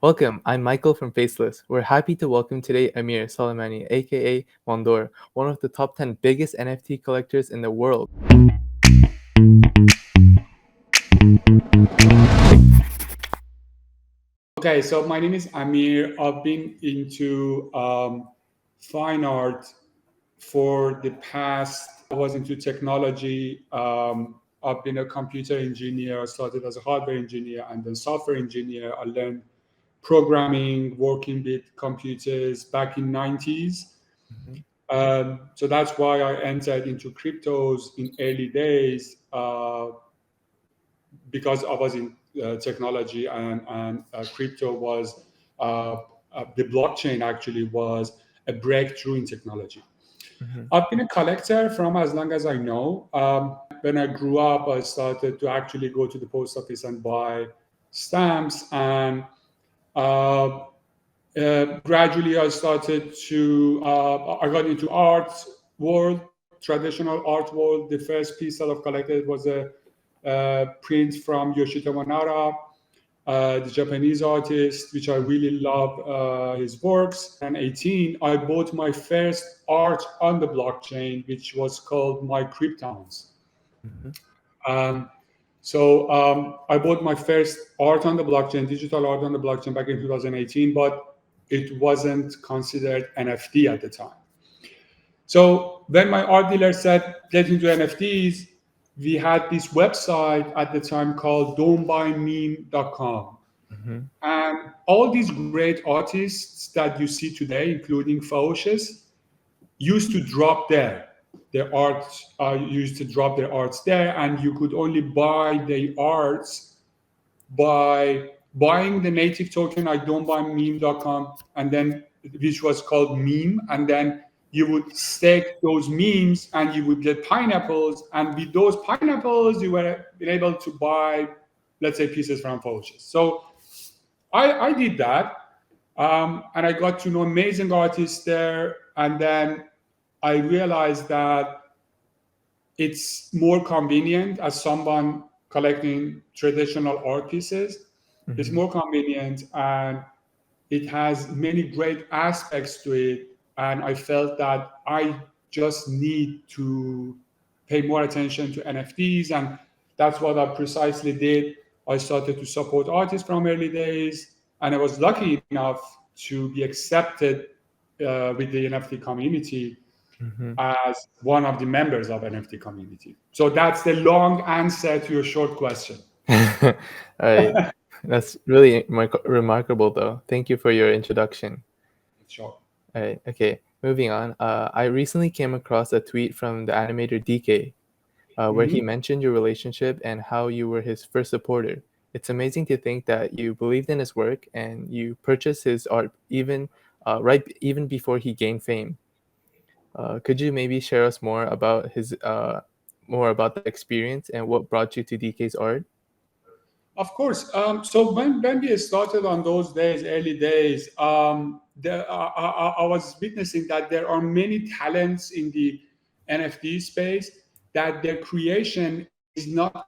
Welcome, I'm Michael from Faceless. We're happy to welcome today Amir Soleimani, aka Mondoir, one of the top 10 biggest NFT collectors in the world. Okay, so my name is Amir. I've been into fine art for the past. I was into technology. I've been a computer engineer. I started as a hardware engineer and then software engineer. I learned programming, working with computers back in 90s. Mhm. So that's why I entered into cryptos in early days because I was in technology and crypto was the blockchain actually was a breakthrough in technology. Mhm. I've been a collector from as long as I know. When I grew up, I started to actually go to the post office and buy stamps, and uh, gradually I started to. I got into art world, traditional art world. The first piece that I've collected was a print from Yoshito Manara, the Japanese artist, which I really love his works. And 18, I bought my first art on the blockchain, which was called My Kryptons. Mhm. Um, so I bought my first art on the blockchain, digital art on the blockchain back in 2018, but it wasn't considered NFT at the time. So when my art dealer said get into NFTs, we had this website at the time called don'tbuymeme.com. Mhm. And all these great artists that you see today, including Faceless, used to drop there. Their art used to drop their arts there, and you could only buy their arts by buying the native token like don'tbuymeme.com, and then which was called meme, and then you would stake those memes and you would get pineapples, and with those pineapples you were able to buy, let's say, pieces from pouches. So I did that, and I got to know amazing artists there, and then I realized that it's more convenient as someone collecting traditional art pieces. It's Mhm. more convenient and it has many great aspects to it. And I felt that I just need to pay more attention to NFTs. And that's what I precisely did. I started to support artists from early days. And I was lucky enough to be accepted with the NFT community Mhm. as one of the members of NFT community. So that's the long answer to your short question. Alright, that's really remarkable though. Thank you for your introduction. Sure. Alright, okay, moving on. I recently came across a tweet from the animator Deekay, where he Mhm. mentioned your relationship and how you were his first supporter. It's amazing to think that you believed in his work and you purchased his art even before he gained fame. Could you maybe share us more about that experience and what brought you to DK's art? Of course. So when we started on those days, early days, I was witnessing that there are many talents in the NFT space that their creation is not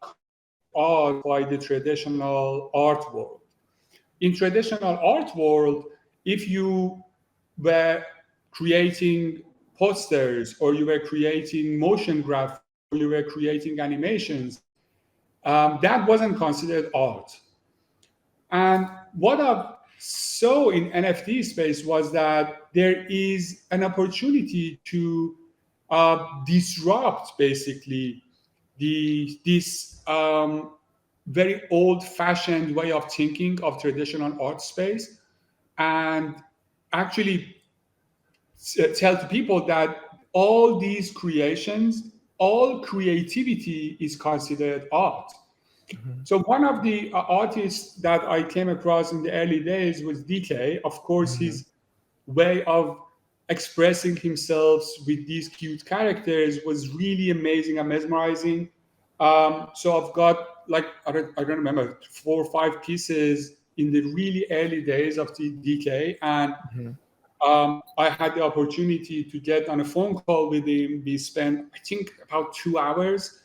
art by the traditional art world. In traditional art world, if you were creating posters or you were creating motion graphics or you were creating animations, that wasn't considered art. And what I saw in NFT space was that there is an opportunity to disrupt basically this very old-fashioned way of thinking of traditional art space, and actually tell to people that all these creations, all creativity is considered art. Mhm. So one of the artists that I came across in the early days was Deekay. Of course, Mhm. his way of expressing himself with these cute characters was really amazing and mesmerizing. So I've got like I don't remember 4 or 5 pieces in the really early days of the DK, and Mhm. I had the opportunity to get on a phone call with him. We spent, I think, about 2 hours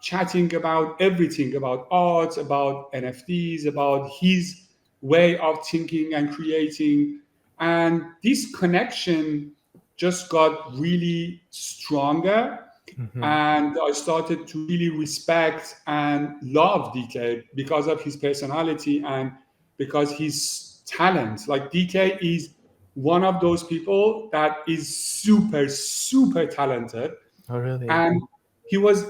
chatting about everything about art, about NFTs, about his way of thinking and creating. And this connection just got really stronger. Mm-hmm. And I started to really respect and love Deekay because of his personality and because his talent. Like Deekay is one of those people that is super, super talented. Oh, really? And he was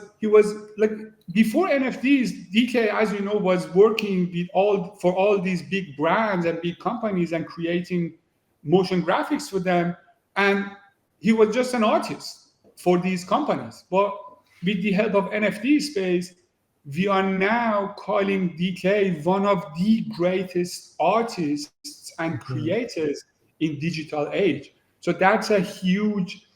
like, before NFTs, DK, as you know, was working with all for all these big brands and big companies and creating motion graphics for them. And he was just an artist for these companies. But with the help of NFT space, we are now calling DK one of the greatest artists and Mm-hmm. creators in digital age. So that's a huge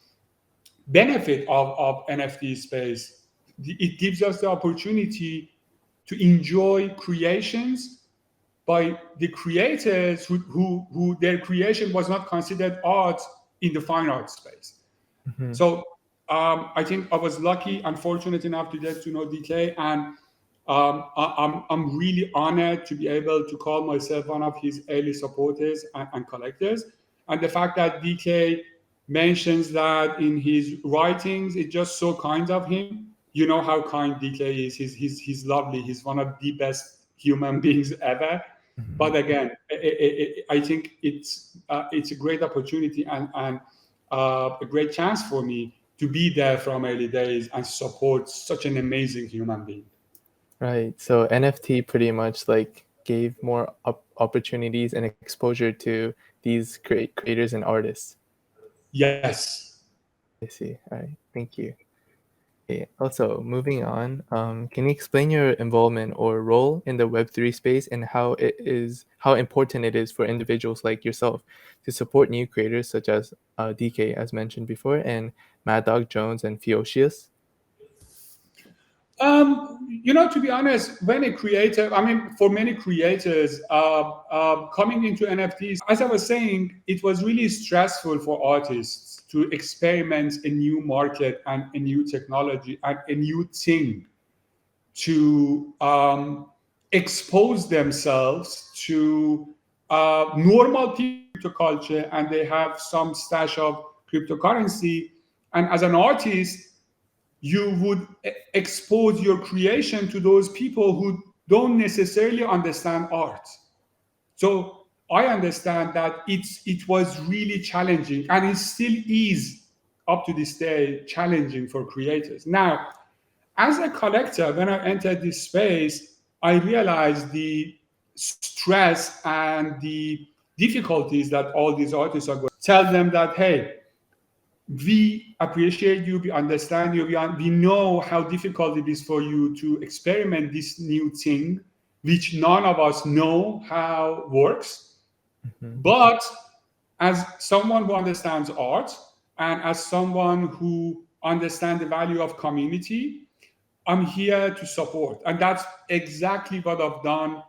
benefit of NFT space. It gives us the opportunity to enjoy creations by the creators who their creation was not considered art in the fine art space. Mm-hmm. So I think I was lucky and fortunate enough to get to know DK, and I'm really honored to be able to call myself one of his early supporters and collectors. And the fact that DK mentions that in his writings, it's just so kind of him. You know how kind DK is. He's lovely. He's one of the best human beings ever. Mm-hmm. But again, I think it's a great opportunity and a great chance for me to be there from early days and support such an amazing human being. Right. So NFT pretty much like gave more opportunities and exposure to these creators and artists. Yes. I see. All right. Thank you. Okay. Also, moving on, can you explain your involvement or role in the Web3 space and how important it is for individuals like yourself to support new creators such as DK, as mentioned before, and Mad Dog Jones and Theocius? To be honest, when a creator, I mean, for many creators, coming into NFTs, as I was saying, it was really stressful for artists to experiment a new market and a new technology and a new thing to expose themselves to normal crypto culture, and they have some stash of cryptocurrency. And as an artist, you would expose your creation to those people who don't necessarily understand art. So I understand that it was really challenging, and it still is up to this day challenging for creators. Now, as a collector, when I entered this space, I realized the stress and the difficulties that all these artists are going. Tell them that, hey, we appreciate you, we understand you, we know how difficult it is for you to experiment this new thing, which none of us know how works. Mm-hmm. But as someone who understands art and as someone who understands the value of community, I'm here to support. And that's exactly what I've done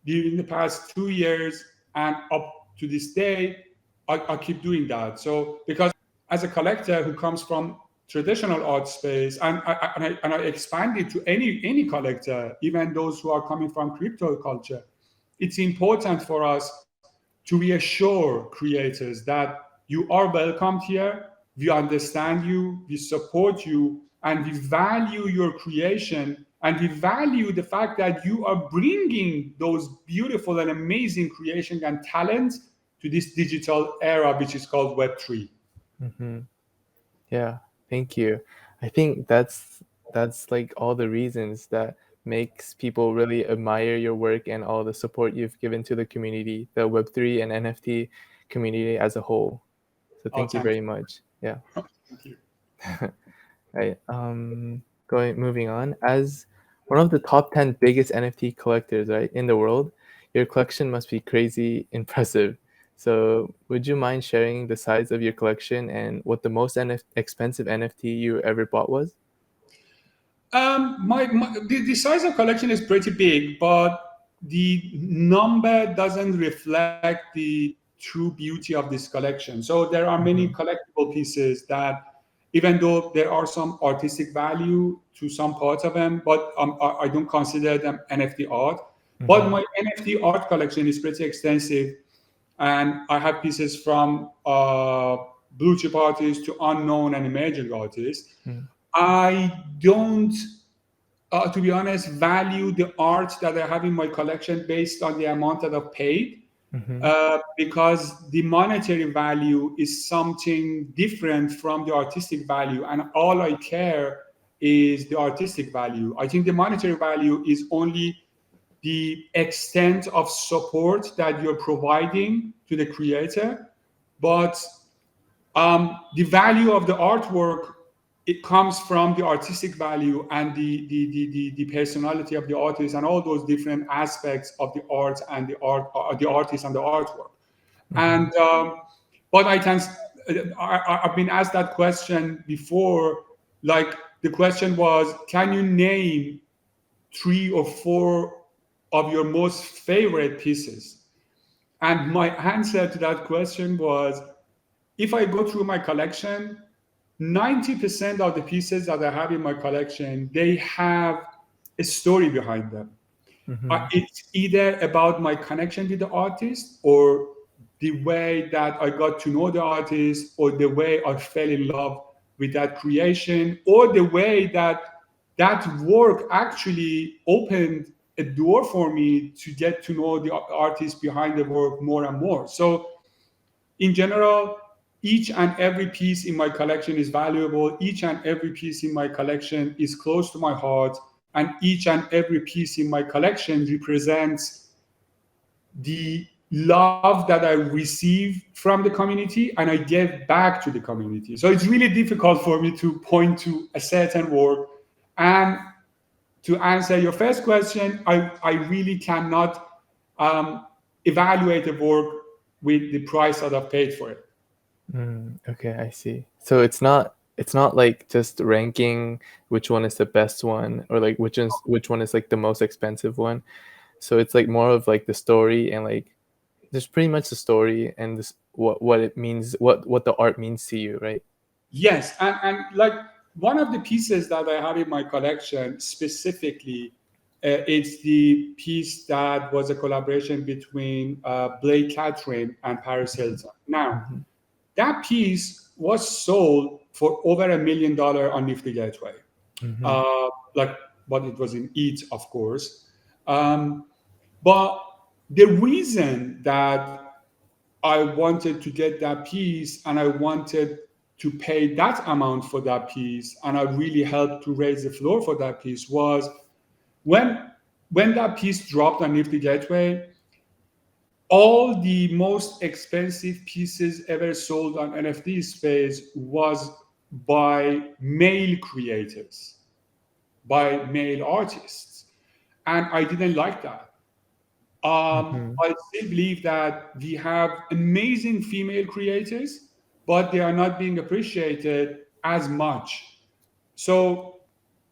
during the past 2 years. And up to this day, I keep doing that. So, because as a collector who comes from traditional art space, and I expand it to any collector, even those who are coming from crypto culture, it's important for us to reassure creators that you are welcomed here, we understand you, we support you, and we value your creation, and we value the fact that you are bringing those beautiful and amazing creations and talents to this digital era, which is called Web3. Mm-hmm. Yeah, thank you. I think that's like all the reasons that makes people really admire your work and all the support you've given to the community, the Web3 and NFT community as a whole. So Oh, thank you thank very you. much. Yeah. Thank you. Right. Moving on. As one of the top 10 biggest NFT collectors, right, in the world, your collection must be crazy impressive. So, would you mind sharing the size of your collection and what the most expensive NFT you ever bought was? The size of collection is pretty big, but the number doesn't reflect the true beauty of this collection. So there are many Mm-hmm. collectible pieces that, even though there are some artistic value to some parts of them, but I don't consider them NFT art. But my NFT art collection is pretty extensive, and I have pieces from blue chip artists to unknown and emerging artists. I don't, to be honest, value the art that I have in my collection based on the amount that I've paid, because the monetary value is something different from the artistic value, and all I care is the artistic value. I think the monetary value is only the extent of support that you're providing to the creator, but the value of the artwork, it comes from the artistic value and the personality of the artist and all those different aspects of the art and the artist and the artwork. And but I've been asked that question before. Like, the question was, can you name 3 or 4 of your most favorite pieces? And my answer to that question was, if I go through my collection, 90% of the pieces that I have in my collection, they have a story behind them. It's either about my connection with the artist, or the way that I got to know the artist, or the way I fell in love with that creation, or the way that that work actually opened a door for me to get to know the artist behind the work more and more. So in general, each and every piece in my collection is valuable. Each and every piece in my collection is close to my heart. And each and every piece in my collection represents the love that I receive from the community and I give back to the community. So it's really difficult for me to point to a certain work. And to answer your first question, I really cannot evaluate a work with the price that I've paid for it. Okay, I see. So it's not like just ranking which one is the best one, or like which one is like the most expensive one. So it's like more of like the story, and like there's pretty much the story and this what it means, what the art means to you, right? Yes, and like, one of the pieces that I have in my collection specifically, it's the piece that was a collaboration between Blake Catherine and Paris Hilton. Now, that piece was sold for over $1 million on Nifty Gateway. Like, but it was in ETH, of course. But the reason that I wanted to get that piece and I wanted to pay that amount for that piece, and I really helped to raise the floor for that piece, was when that piece dropped on Nifty Gateway, all the most expensive pieces ever sold on NFT space was by male creators, by male artists. And I didn't like that. I still believe that we have amazing female creators, but they are not being appreciated as much. So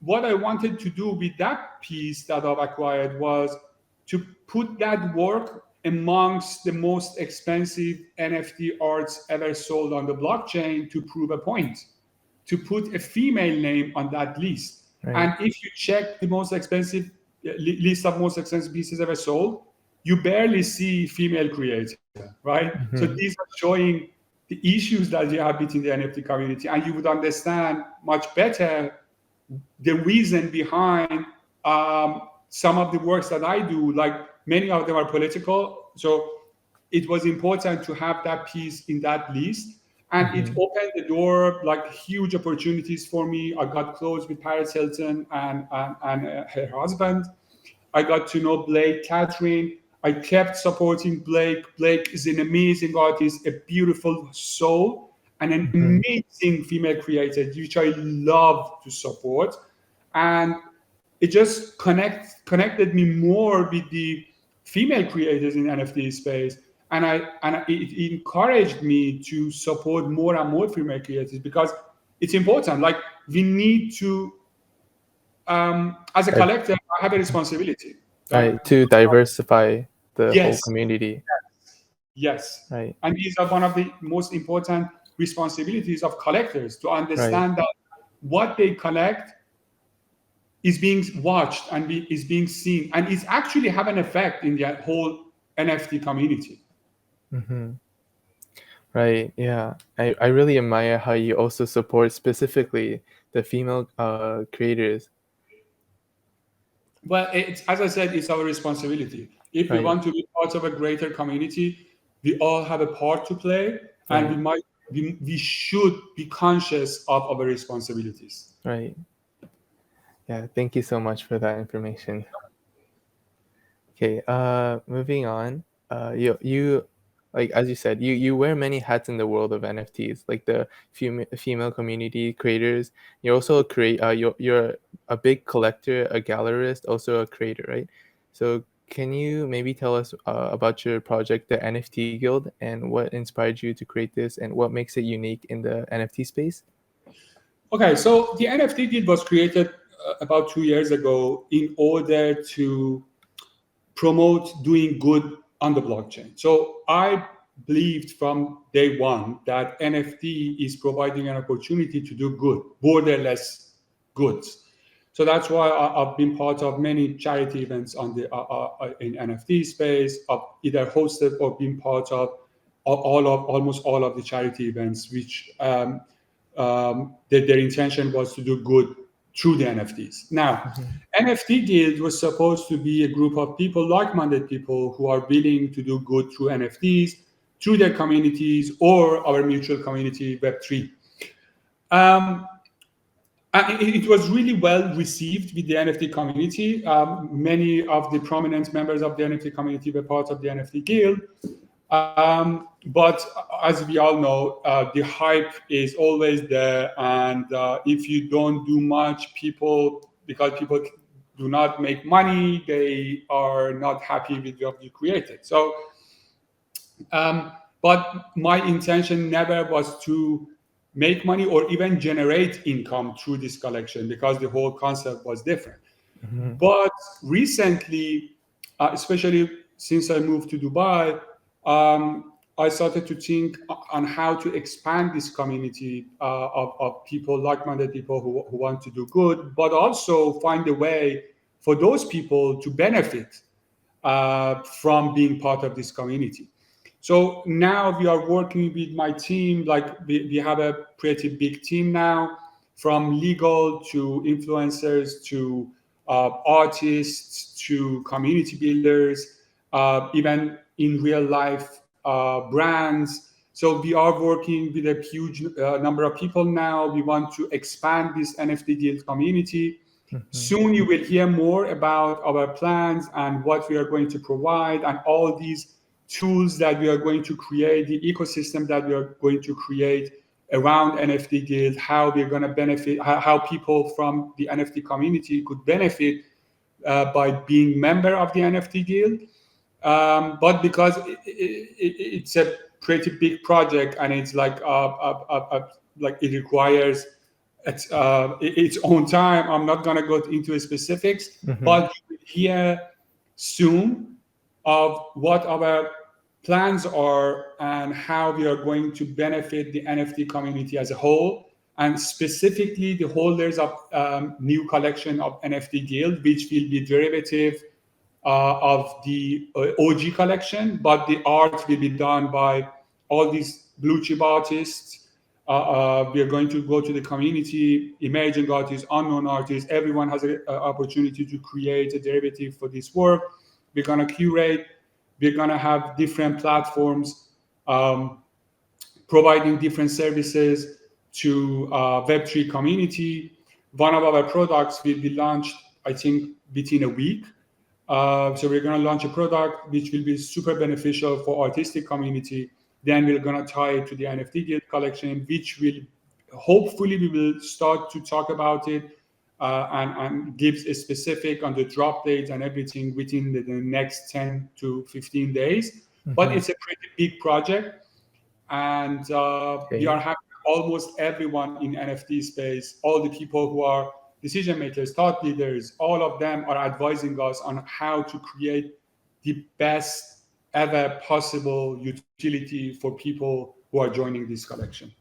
what I wanted to do with that piece that I've acquired was to put that work amongst the most expensive NFT arts ever sold on the blockchain to prove a point, to put a female name on that list. Right. And if you check the most expensive list of most expensive pieces ever sold, you barely see female creator, right? So these are showing the issues that you have within the NFT community, and you would understand much better the reason behind some of the works that I do. Like, many of them are political, so it was important to have that piece in that list, and it opened the door, like, huge opportunities for me. I got close with Paris Hilton and her husband. I got to know Blake Catherine. I kept supporting Blake. Blake is an amazing artist, a beautiful soul, and an amazing female creator, which I love to support. And it just connected me more with the female creators in NFT space. And it encouraged me to support more and more female creators, because it's important. Like, we need to, as a collective, I have a responsibility. Right, to diversify the whole Yes, community. yes. Right. And these are one of the most important responsibilities of collectors, to understand that what they collect is being watched and is being seen, and it's actually have an effect in the whole NFT community. Mm-hmm. Right. Yeah. I really admire how you also support specifically the female creators. Well, it's, as I said, it's our responsibility. If we Right. want to be part of a greater community, we all have a part to play, and Right. we should be conscious of our responsibilities. Right. Yeah. Thank you so much for that information. Okay. Moving on. You like as you said, you wear many hats in the world of NFTs, like the female community creators. You're also a create. You're a big collector, a gallerist, also a creator, right? So can you maybe tell us about your project, the NFT Guild, and what inspired you to create this, and what makes it unique in the NFT space? Okay, so the NFT Guild was created about 2 years ago in order to promote doing good on the blockchain. So I believed from day one that NFT is providing an opportunity to do good, borderless goods. So that's why I've been part of many charity events on the in NFT space. I've either hosted or been part of almost all of the charity events, which their intention was to do good through the NFTs. Now, Mm-hmm. NFT Guild was supposed to be a group of people, like-minded people, who are willing to do good through NFTs, through their communities or our mutual community, Web3. Um, it was really well received with the NFT community. Many of the prominent members of the NFT community were part of the NFT Guild. But as we all know, the hype is always there, and if you don't do much, because people do not make money, they are not happy with what you created. So, but my intention never was to make money or even generate income through this collection, because the whole concept was different. Mm-hmm. But recently, especially since I moved to Dubai, I started to think on how to expand this community of people, like-minded people who want to do good, but also find a way for those people to benefit from being part of this community. So now we are working with my team. Like we have a pretty big team now, from legal to influencers to artists to community builders, even in real life brands. So we are working with a huge number of people now. We want to expand this NFT Guild community. Mm-hmm. Soon you will hear more about our plans and what we are going to provide, and all these tools that we are going to create, the ecosystem that we are going to create around NFT Guild, how we're going to benefit, how people from the NFT community could benefit by being member of the NFT Guild. But because it's a pretty big project, and it's like it requires its own time, I'm not going to go into specifics, Mm-hmm. but you will hear soon of what our plans are and how we are going to benefit the NFT community as a whole, and specifically the holders of new collection of NFT Guild, which will be derivative of the OG collection, but the art will be done by all these blue chip artists. We are going to go to the community, emerging artists, unknown artists. Everyone has an opportunity to create a derivative for this work. We're going to curate. We're going to have different platforms um, providing different services to Web3 community. One of our products will be launched, I think, within a week. So we're going to launch a product which will be super beneficial for artistic community. Then we're going to tie it to the NFT Guild collection, which will hopefully we will start to talk about it and gives a specific on the drop dates and everything within the next 10 to 15 days. But Mm-hmm. it's a pretty big project, and we Okay. are having almost everyone in NFT space, all the people who are decision makers, thought leaders, all of them are advising us on how to create the best ever possible utility for people who are joining this collection.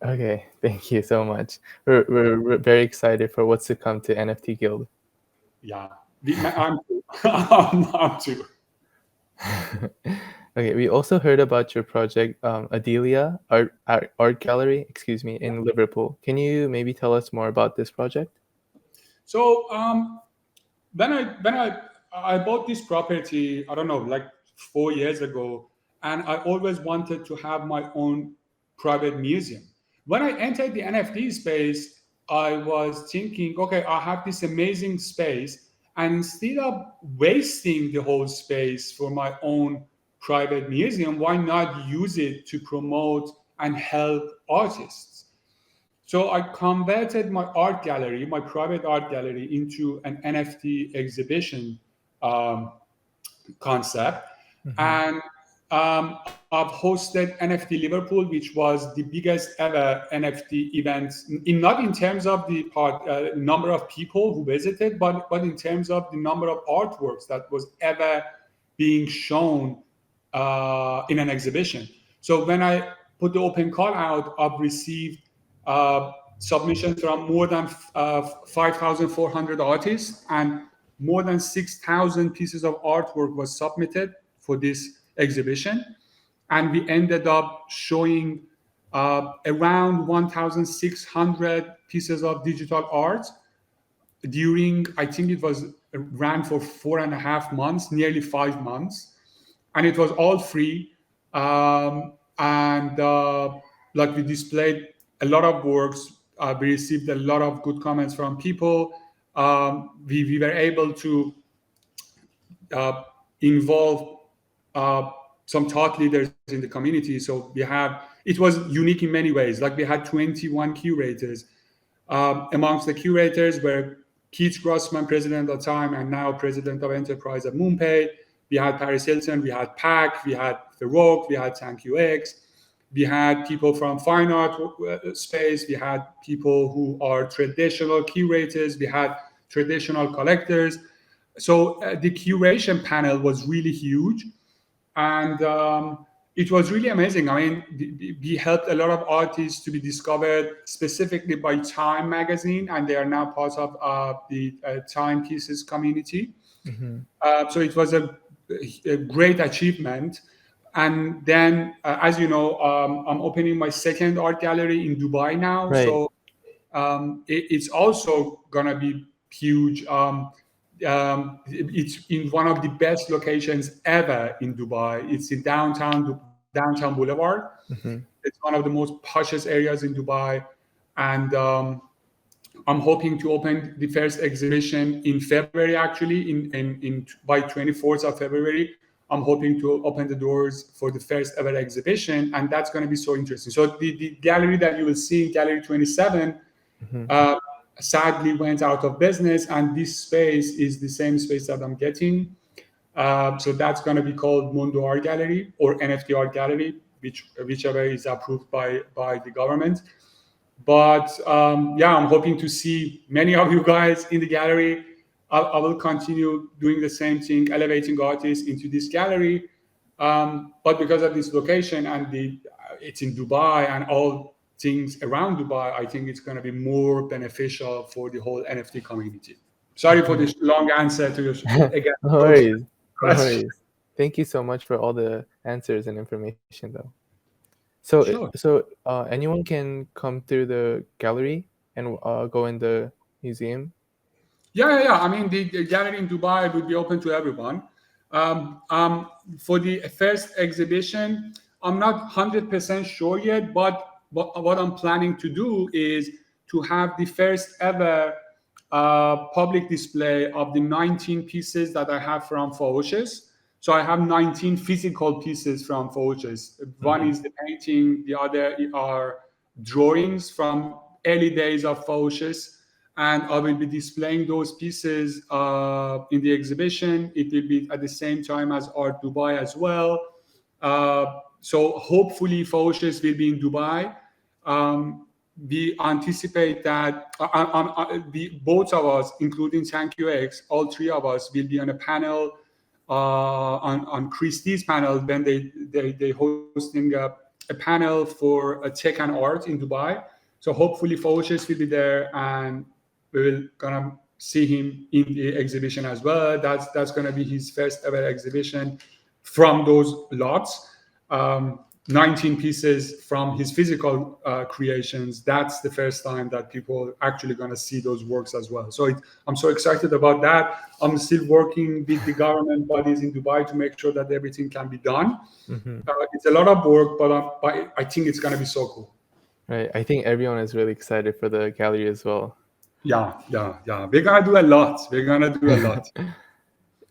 Okay, thank you so much. We're very excited for what's to come to NFT Guild. Yeah, I'm too. I'm too. Okay, we also heard about your project, Adelia Art Gallery, excuse me, in Liverpool. Can you maybe tell us more about this project? So when I bought this property, I don't know, like 4 years ago, and I always wanted to have my own private museum. When I entered the NFT space, I was thinking, okay, I have this amazing space, and instead of wasting the whole space for my own private museum, why not use it to promote and help artists? So I converted my art gallery, my private art gallery, into an NFT exhibition um, concept. Mm-hmm. And I've hosted NFT Liverpool, which was the biggest ever NFT event, not in terms of the number of people who visited, but in terms of the number of artworks that was ever being shown in an exhibition. So when I put the open call out, I've received submissions from more than 5,400 artists, and more than 6,000 pieces of artwork was submitted for this exhibition. And we ended up showing around 1,600 pieces of digital art during, I think it was ran for 4.5 months, nearly 5 months, and it was all free. And like we displayed a lot of works. We received a lot of good comments from people. We were able to uh, involve uh, some thought leaders in the community. So it was unique in many ways. Like we had 21 curators. Amongst the curators were Keith Grossman, president at the time, and now president of enterprise at MoonPay. We had Paris Hilton, we had PAC, we had The Rock, we had ThankUX. We had people from fine art space. We had people who are traditional curators. We had traditional collectors. So the curation panel was really huge, and it was really amazing. I mean, we helped a lot of artists to be discovered specifically by Time magazine, and they are now part of the Timepieces community. Mm-hmm. So it was a great achievement. And then, as you know, I'm opening my second art gallery in Dubai now. Right. So it's also gonna be huge. It's in one of the best locations ever in Dubai. It's in downtown Boulevard. Mm-hmm. It's one of the most poshest areas in Dubai, and I'm hoping to open the first exhibition in February. Actually, in by 24th of February, I'm hoping to open the doors for the first ever exhibition, and that's going to be so interesting. So the gallery that you will see, Gallery 27, Mm-hmm. uh, sadly went out of business, and this space is the same space that I'm getting. So that's going to be called Mondoir Gallery or NFT Art Gallery, whichever is approved by the government. But yeah, I'm hoping to see many of you guys in the gallery. I will continue doing the same thing, elevating artists into this gallery. But because of this location and it's in Dubai and all things around Dubai, I think it's going to be more beneficial for the whole NFT community. Sorry for Mm-hmm. this long answer to your again No short worries. No question. worries. Thank you so much for all the answers and information, though. So, Sure. anyone can come through the gallery and go in the museum. Yeah. I mean, the gallery in Dubai would be open to everyone. For the first exhibition, I'm not 100% sure yet, but what I'm planning to do is to have the first ever public display of the 19 pieces that I have from Fauches. So I have 19 physical pieces from Fauches. One Mm-hmm. is the painting, the other are drawings from early days of Fauches, and I will be displaying those pieces in the exhibition. It will be at the same time as Art Dubai as well. So hopefully Fauches will be in Dubai. We anticipate that both of us, including ThankUX, all three of us will be on a panel on Christie's panel when they hosting a panel for tech and art in Dubai. So hopefully Fauches will be there, and we will gonna see him in the exhibition as well. That's gonna be his first ever exhibition from those lots. 19 pieces from his physical creations. That's the first time that people actually going to see those works as well. So I'm so excited about that. I'm still working with the government bodies in Dubai to make sure that everything can be done. It's a lot of work, but I think it's going to be so cool. Right. I think everyone is really excited for the gallery as well. Yeah. We're going to do a lot. We're going to do a lot.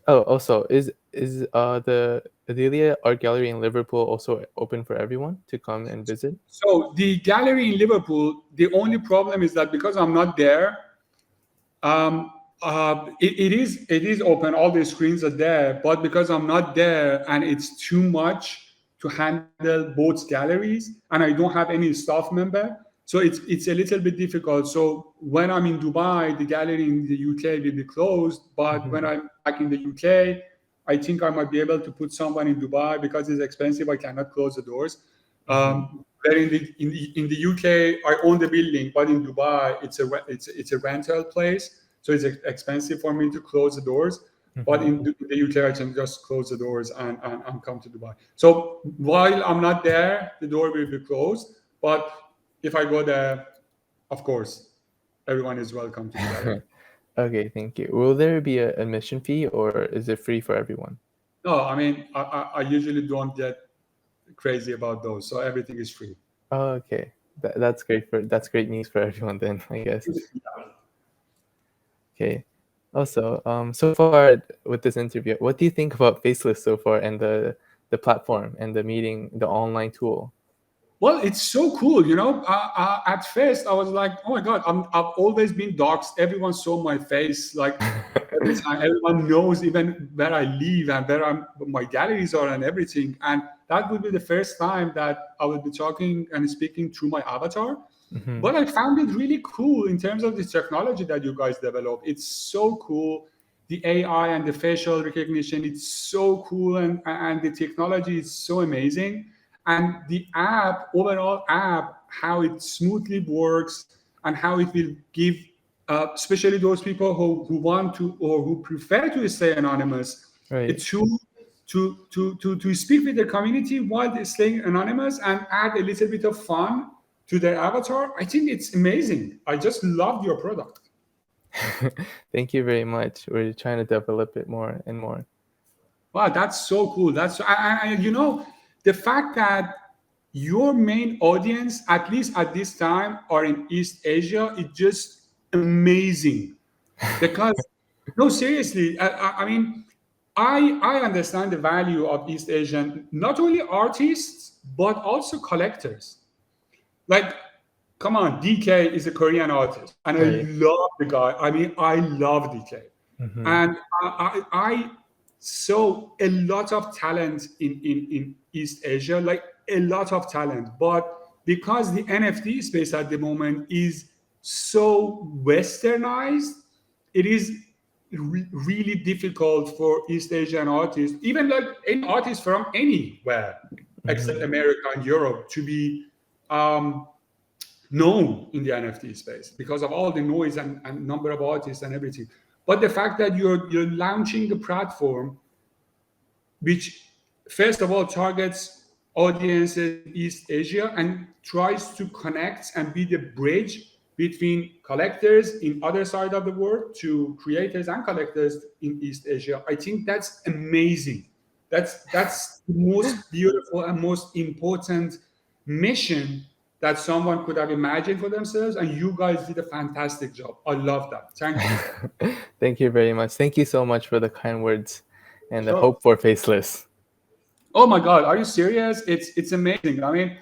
Oh, also, is the Adelia Art Gallery in Liverpool also open for everyone to come and visit? So the gallery in Liverpool, the only problem is that because I'm not there, it is open. All the screens are there, but because I'm not there and it's too much to handle both galleries, and I don't have any staff member, so it's a little bit difficult. So when I'm in Dubai, the gallery in the UK will be closed. But when I'm back in the UK, I think I might be able to put someone in Dubai because it's expensive. I cannot close the doors. Where in the UK, I own the building, but in Dubai, it's a rental place, so it's expensive for me to close the doors. But in the UK, I can just close the doors and come to Dubai. So while I'm not there, the door will be closed. But if I go there, of course, everyone is welcome to the gallery. Okay, thank you. Will there be an admission fee, or is it free for everyone? No, I mean, I usually don't get crazy about those, so everything is free. Oh, okay. That's great news for everyone then, I guess. Okay. Also, so far with this interview, what do you think about Faceless so far, and the platform and the meeting, the online tool? Well, it's so cool, you know. At first, I was like, "Oh my god, I've always been doxxed. Everyone saw my face, like every time. Everyone knows even where I live and my galleries are and everything." And that would be the first time that I would be talking and speaking through my avatar. But I found it really cool in terms of the technology that you guys develop. It's so cool. The AI and the facial recognition, it's so cool, and the technology is so amazing. And the app, overall app, how it smoothly works and how it will give, especially those people who want to or who prefer to stay anonymous, Right. a tool to speak with the community while they're staying anonymous and add a little bit of fun to their avatar. I think it's amazing. I just love your product. Thank you very much. We're trying to develop it more and more. Wow, that's so cool. That's you know, the fact that your main audience, at least at this time, are in East Asia, it's just amazing. Because no, seriously, I mean, I understand the value of East Asian, not only artists but also collectors. Like, come on, Deekay is a Korean artist, and I Right. love the guy. I mean, I love Deekay, and I saw a lot of talent in East Asia, like a lot of talent. But because the NFT space at the moment is so westernized, it is really difficult for East Asian artists, even like any artist from anywhere except America and Europe, to be known in the NFT space because of all the noise and number of artists and everything. But the fact that you're launching a platform which first of all targets audiences in East Asia and tries to connect and be the bridge between collectors in other side of the world to creators and collectors in East Asia, I think that's amazing. That's the most beautiful and most important mission that someone could have imagined for themselves, and you guys did a fantastic job. I love that. Thank you. Thank you very much. Thank you so much for the kind words and the Sure. hope for Faceless. Oh my God, are you serious? It's amazing. I mean,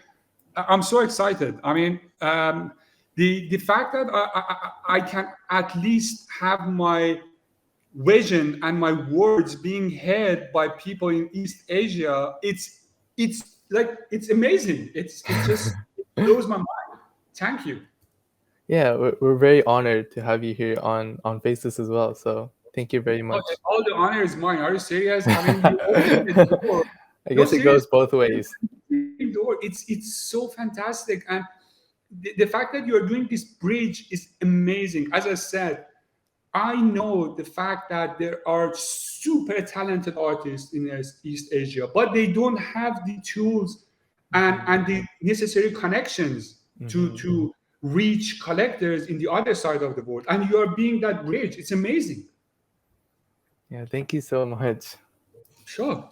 I'm so excited. I mean, the fact that I can at least have my vision and my words being heard by people in East Asia, it's like it's amazing. It just blows my mind. Thank you. Yeah, we're very honored to have you here on Faceless as well. So thank you very much. All the honor is mine. Are you serious? I mean, you opened the door. I No, guess it serious. goes both ways. Door. it's so fantastic. And the fact that you're doing this bridge is amazing. As I said, I know the fact that there are super talented artists in East Asia, but they don't have the tools and the necessary connections to reach collectors in the other side of the world. And you are being that bridge. It's amazing. Yeah, thank you so much. Sure.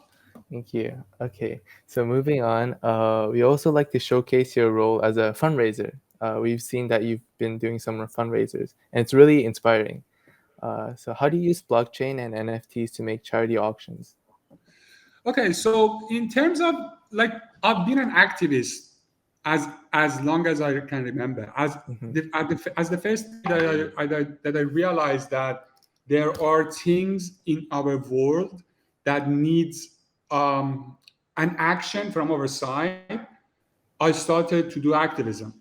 Thank you. Okay, so moving on, we also like to showcase your role as a fundraiser. We've seen that you've been doing some fundraisers, and it's really inspiring. So how do you use blockchain and NFTs to make charity auctions? Okay, so in terms of, like, I've been an activist as long as I can remember. As the first thing that I realized that there are things in our world that needs an action from our side. I started to do activism.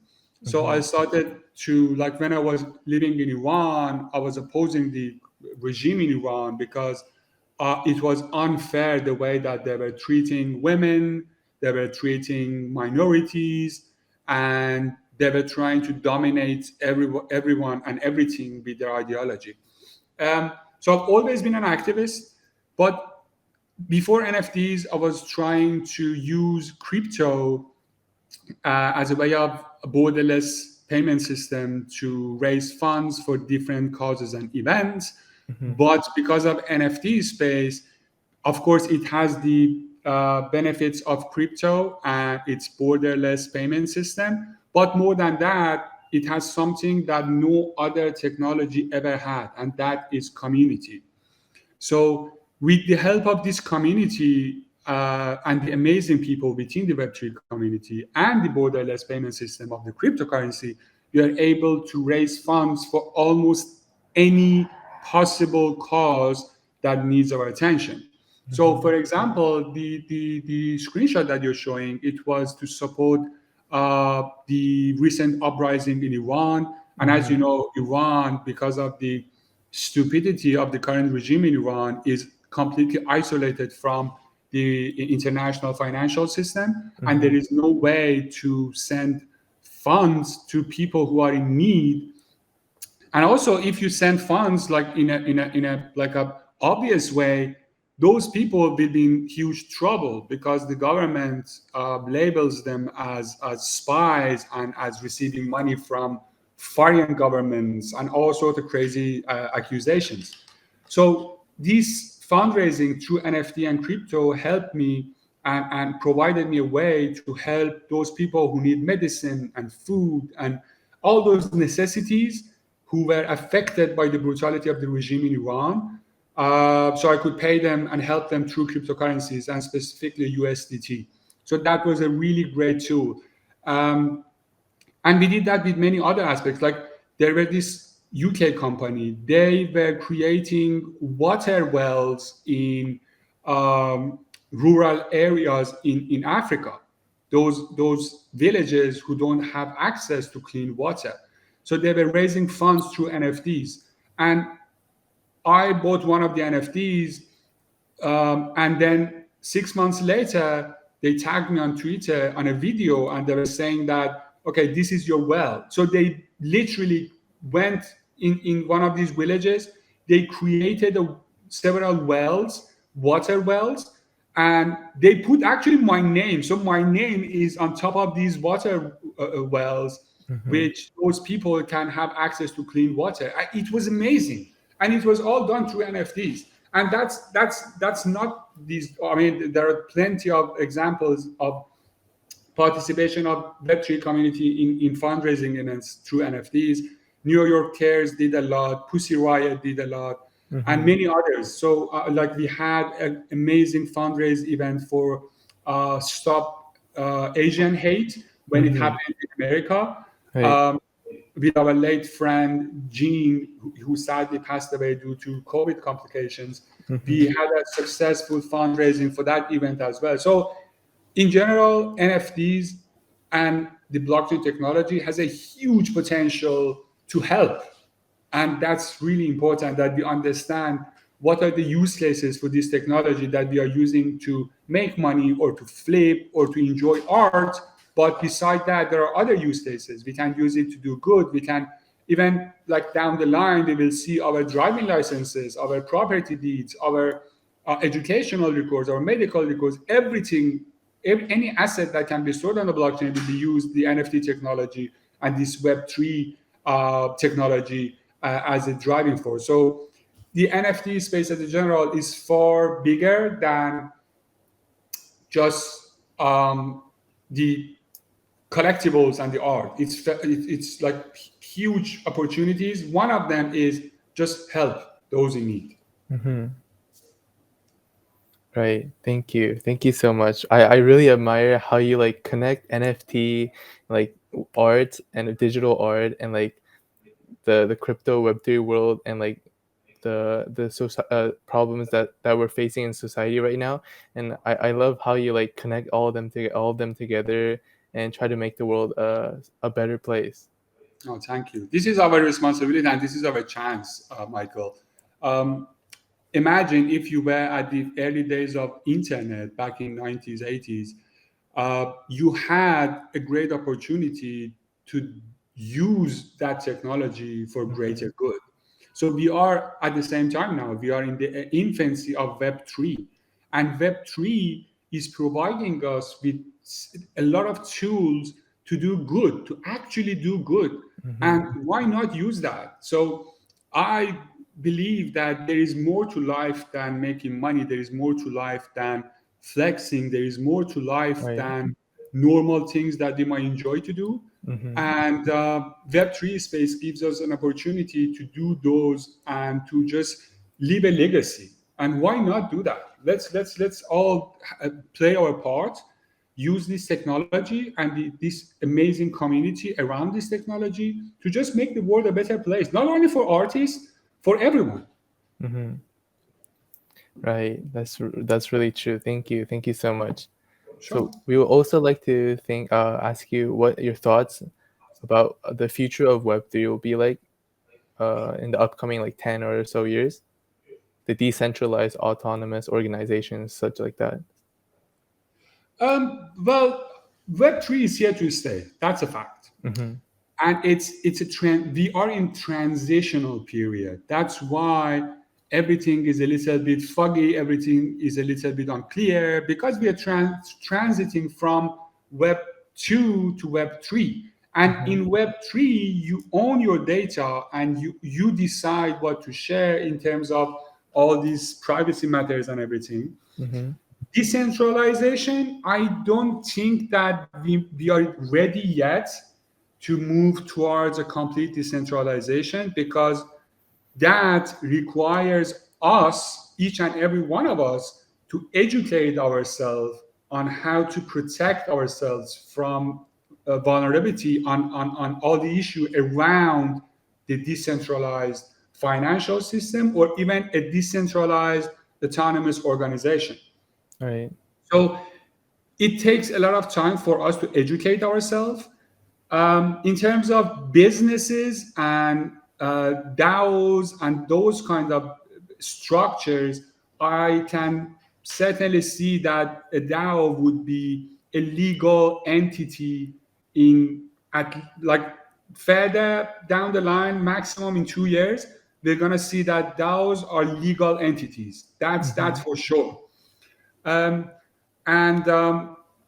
So I started to, like, when I was living in Iran, I was opposing the regime in Iran because it was unfair the way that they were treating women, they were treating minorities, and they were trying to dominate everyone and everything with their ideology. So I've always been an activist, but before NFTs, I was trying to use crypto as a way of a borderless payment system to raise funds for different causes and events. But because of NFT space, of course, it has the benefits of crypto and its borderless payment system. But more than that, it has something that no other technology ever had, and that is community. So, with the help of this community and the amazing people within the Web3 community and the borderless payment system of the cryptocurrency, we are able to raise funds for almost any possible cause that needs our attention. So, for example, the screenshot that you're showing, it was to support the recent uprising in Iran. And as you know, Iran, because of the stupidity of the current regime in Iran, is completely isolated from the international financial system, and there is no way to send funds to people who are in need. And also, if you send funds like in a like a obvious way, those people will be in huge trouble because the government labels them as spies and as receiving money from foreign governments and all sorts of crazy accusations. So this fundraising through NFT and crypto helped me and provided me a way to help those people who need medicine and food and all those necessities who were affected by the brutality of the regime in Iran. So I could pay them and help them through cryptocurrencies and specifically USDT. So that was a really great tool. And we did that with many other aspects. Like, there were this UK company, they were creating water wells in rural areas in Africa, those villages who don't have access to clean water. So they were raising funds through NFTs. And I bought one of the NFTs, and then 6 months later, they tagged me on Twitter on a video, and they were saying that, okay, this is your well. So they literally went in one of these villages. They created several wells, water wells, and they put actually my name. So my name is on top of these water wells, which those people can have access to clean water. It was amazing, and it was all done through NFTs. And that's not these. I mean, there are plenty of examples of participation of Web3 community in fundraising events through NFTs. New York Cares did a lot, Pussy Riot did a lot, and many others. So like, we had an amazing fundraise event for Stop Asian Hate when it happened in America. Right. With our late friend Jean, who sadly passed away due to COVID complications, we had a successful fundraising for that event as well. So in general, NFTs and the blockchain technology has a huge potential to help. And that's really important that we understand what are the use cases for this technology that we are using to make money or to flip or to enjoy art. But beside that, there are other use cases. We can use it to do good. We can even, like, down the line, we will see our driving licenses, our property deeds, our educational records, our medical records, everything, any asset that can be stored on the blockchain will be used the NFT technology and this Web3 technology as a driving force. So the NFT space as a general is far bigger than just the collectibles and the art. It's like huge opportunities. One of them is just help those in need. Mm-hmm. Right. Thank you so much. I really admire how you like connect NFT, like art and digital art, and like the crypto Web3 world, and like the problems that we're facing in society right now. And I love how you like connect all of them together and try to make the world a better place. Oh, thank you. This is our responsibility and this is our chance, Michael. Um, Imagine if you were at the early days of internet back in 90s, 80s, you had a great opportunity to use that technology for Mm-hmm. greater good. So we are at the same time now, we are in the infancy of Web3. And Web3 is providing us with a lot of tools to do good, to actually do good. Mm-hmm. And why not use that? So I believe that there is more to life than making money. There is more to life than flexing. There is more to life Right. than normal things that we might enjoy to do. Mm-hmm. And Web3 space gives us an opportunity to do those and to just leave a legacy. And why not do that? Let's all play our part, use this technology and this amazing community around this technology to just make the world a better place, not only for artists, for everyone. Mm-hmm. Right. That's really true. Thank you so much. Sure. So we would also like to ask you what your thoughts about the future of Web3 will be like in the upcoming like 10 or so years, the decentralized autonomous organizations such like that. Well, Web3 is here to stay. That's a fact. Mm-hmm. And it's a trend. We are in transitional period. That's why everything is a little bit foggy, everything is a little bit unclear, because we are transiting from Web 2 to Web 3. And Mm-hmm. in Web 3, you own your data and you decide what to share in terms of all these privacy matters and everything. Mm-hmm. Decentralization, I don't think that we are ready yet to move towards a complete decentralization, because that requires us, each and every one of us, to educate ourselves on how to protect ourselves from vulnerability on all the issue around the decentralized financial system or even a decentralized autonomous organization. Right. So it takes a lot of time for us to educate ourselves. In terms of businesses and DAOs and those kind of structures, I can certainly see that a DAO would be a legal entity in at like further down the line, maximum in 2 years, we're gonna see that DAOs are legal entities. Mm-hmm. That's for sure. Um, and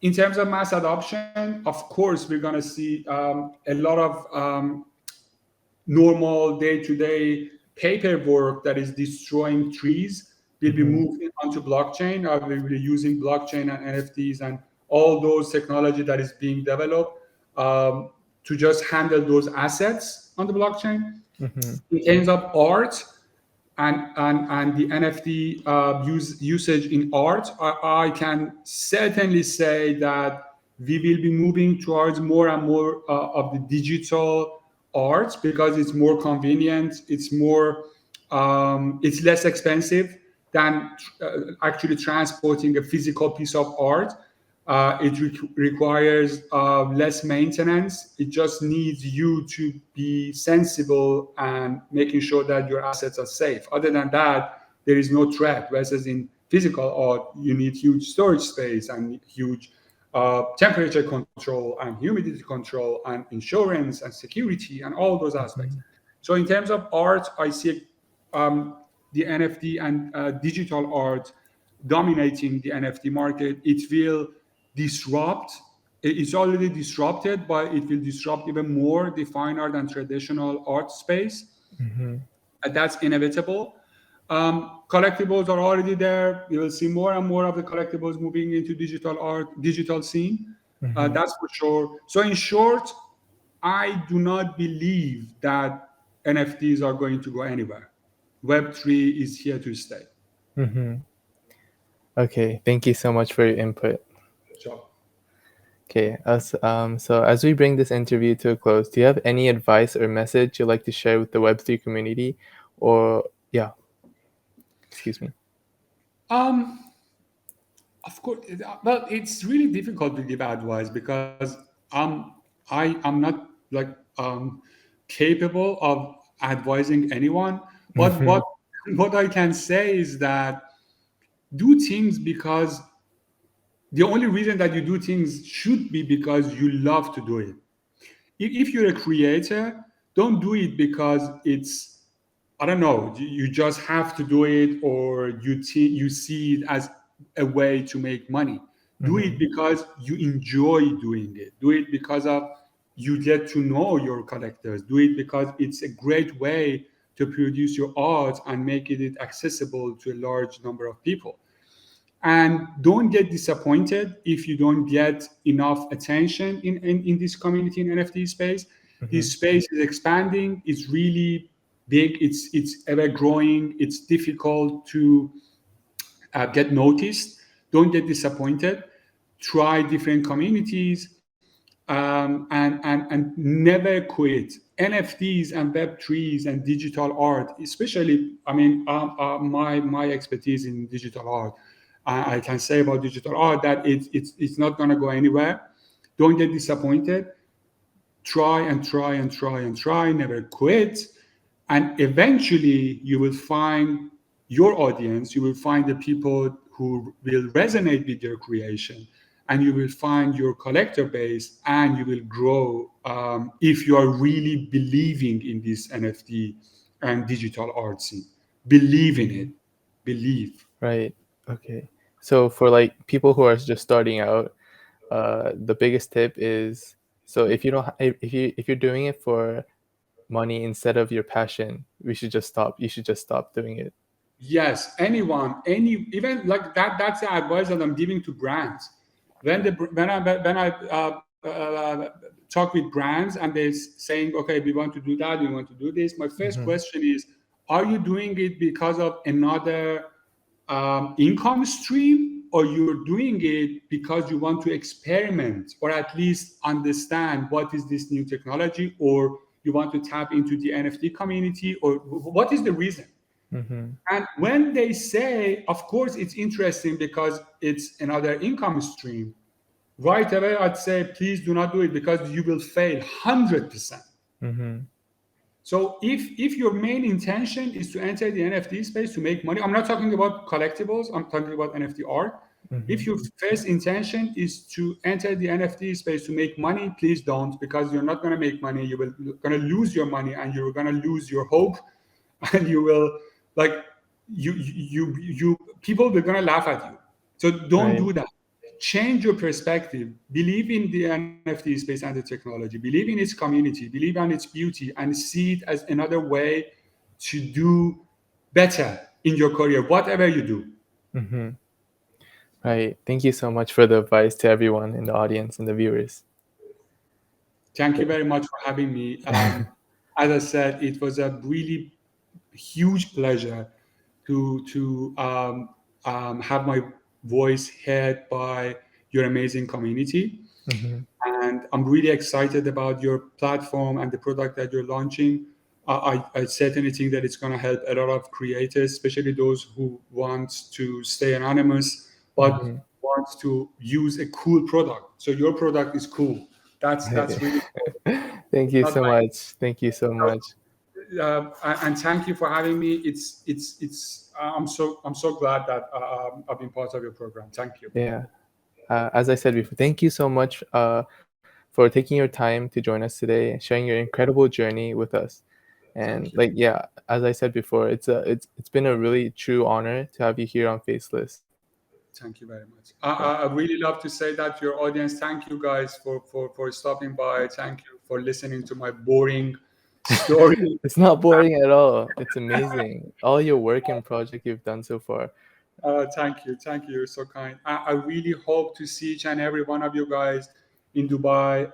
in terms of mass adoption, of course, we're going to see a lot of normal day-to-day paperwork that is destroying trees will be Mm-hmm. moved onto blockchain. We'll be using blockchain and NFTs and all those technology that is being developed to just handle those assets on the blockchain. Mm-hmm. In terms of art, and the NFT usage in art, I can certainly say that we will be moving towards more and more of the digital art, because it's more convenient, it's less expensive than actually transporting a physical piece of art. It requires less maintenance. It just needs you to be sensible and making sure that your assets are safe. Other than that, there is no threat. Versus in physical art, you need huge storage space and huge temperature control and humidity control and insurance and security and all those aspects. So in terms of art, I see the NFT and digital art dominating the NFT market. It will disrupt. It's already disrupted, but it will disrupt even more the fine art and traditional art space. Mm-hmm. And that's inevitable. Collectibles are already there. You will see more and more of the collectibles moving into digital art, digital scene. Mm-hmm. That's for sure. So in short, I do not believe that NFTs are going to go anywhere. Web3 is here to stay. Mm-hmm. Okay, thank you so much for your input. So, Okay, so as we bring this interview to a close, do you have any advice or message you'd like to share with the Web3 community? Or, yeah, excuse me. um, of course, well, it's really difficult to give advice because I'm not like capable of advising anyone. But Mm-hmm. what I can say is that do things because the only reason that you do things should be because you love to do it. If you're a creator, don't do it because it's, I don't know, you just have to do it, or you see it as a way to make money. Do Mm-hmm. it because you enjoy doing it. Do it because of you get to know your collectors. Do it because it's a great way to produce your art and make it accessible to a large number of people. And don't get disappointed if you don't get enough attention in this community in NFT space. Mm-hmm. This space is expanding. It's really big. It's ever growing. It's difficult to get noticed. Don't get disappointed. Try different communities, and never quit. NFTs and Web3s and digital art, especially. I mean, my expertise in digital art. I can say about digital art that it's not going to go anywhere. Don't get disappointed. Try and try and try and try. Never quit. And eventually, you will find your audience. You will find the people who will resonate with your creation, and you will find your collector base, and you will grow, if you are really believing in this NFT and digital art scene. Believe in it. Believe. Right. Okay. So for like people who are just starting out, the biggest tip is, so if you don't if you're doing it for money instead of your passion, we should just stop. You should just stop doing it. Yes, anyone, any, even like that. That's the advice that I'm giving to brands. When I talk with brands and they're saying, "Okay, we want to do that. We want to do this." My first Mm-hmm. question is, are you doing it because of another income stream, or you're doing it because you want to experiment or at least understand what is this new technology, or you want to tap into the NFT community, or what is the reason? Mm-hmm. And when they say, of course, it's interesting because it's another income stream, right away I'd say, please do not do it because you will fail 100%. Mm-hmm. So if your main intention is to enter the NFT space to make money, I'm not talking about collectibles, I'm talking about NFT art. If Mm-hmm. your first intention is to enter the NFT space to make money, please don't, because you're not going to make money. You're going to lose your money, and you're going to lose your hope, and you will, like, you people are going to laugh at you. So don't Right. do that. Change your perspective. Believe in the NFT space and the technology. Believe in its community. Believe in its beauty, and see it as another way to do better in your career, whatever you do. Mm-hmm. Right. Thank you so much for the advice to everyone in the audience and the viewers. Thank you very much for having me. As I said, it was a really huge pleasure to have my voice heard by your amazing community. Mm-hmm. And I'm really excited about your platform and the product that you're launching. I certainly think that it's going to help a lot of creators, especially those who want to stay anonymous but Mm-hmm. want to use a cool product. So your product is cool. Right. That's really cool. Thank you Not so much. Thank you so much. and thank you for having me. I'm so glad that I've been part of your program. Thank you. Yeah. As I said before, thank you so much for taking your time to join us today and sharing your incredible journey with us. And Thank you. like, yeah, as I said before, it's been a really true honor to have you here on Faceless. Thank you very much. Yeah. I really love to say that to your audience. Thank you guys for stopping by. Thank you for listening to my boring story. It's not boring at all. It's amazing. All your work and project you've done so far. Thank you. Thank you. You're so kind. I really hope to see each and every one of you guys in Dubai.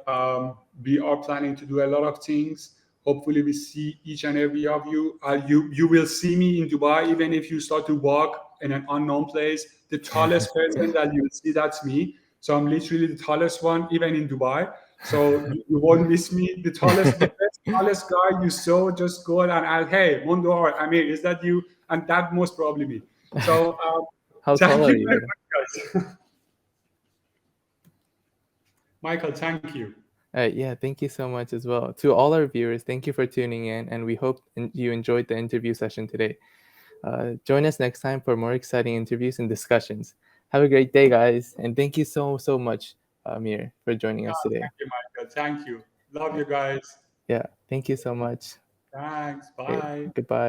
We are planning to do a lot of things. Hopefully, we see each and every of you. You will see me in Dubai, even if you start to walk in an unknown place. The tallest person that you will see, that's me. So I'm literally the tallest one, even in Dubai. So you won't miss me. The best tallest guy you saw, just go and ask, hey, Mondoir, Amir, is that you? And that most probably me. So How tall thank are you very you? much, guys. Michael, thank you. Yeah, thank you so much as well. To all our viewers, thank you for tuning in, and we hope you enjoyed the interview session today. Join us next time for more exciting interviews and discussions. Have a great day, guys, and thank you so much, Amir, for joining us today. Thank you, Michael. Thank you. Love Yeah, you guys. yeah, thank you so much. Thanks. Okay, Bye. goodbye.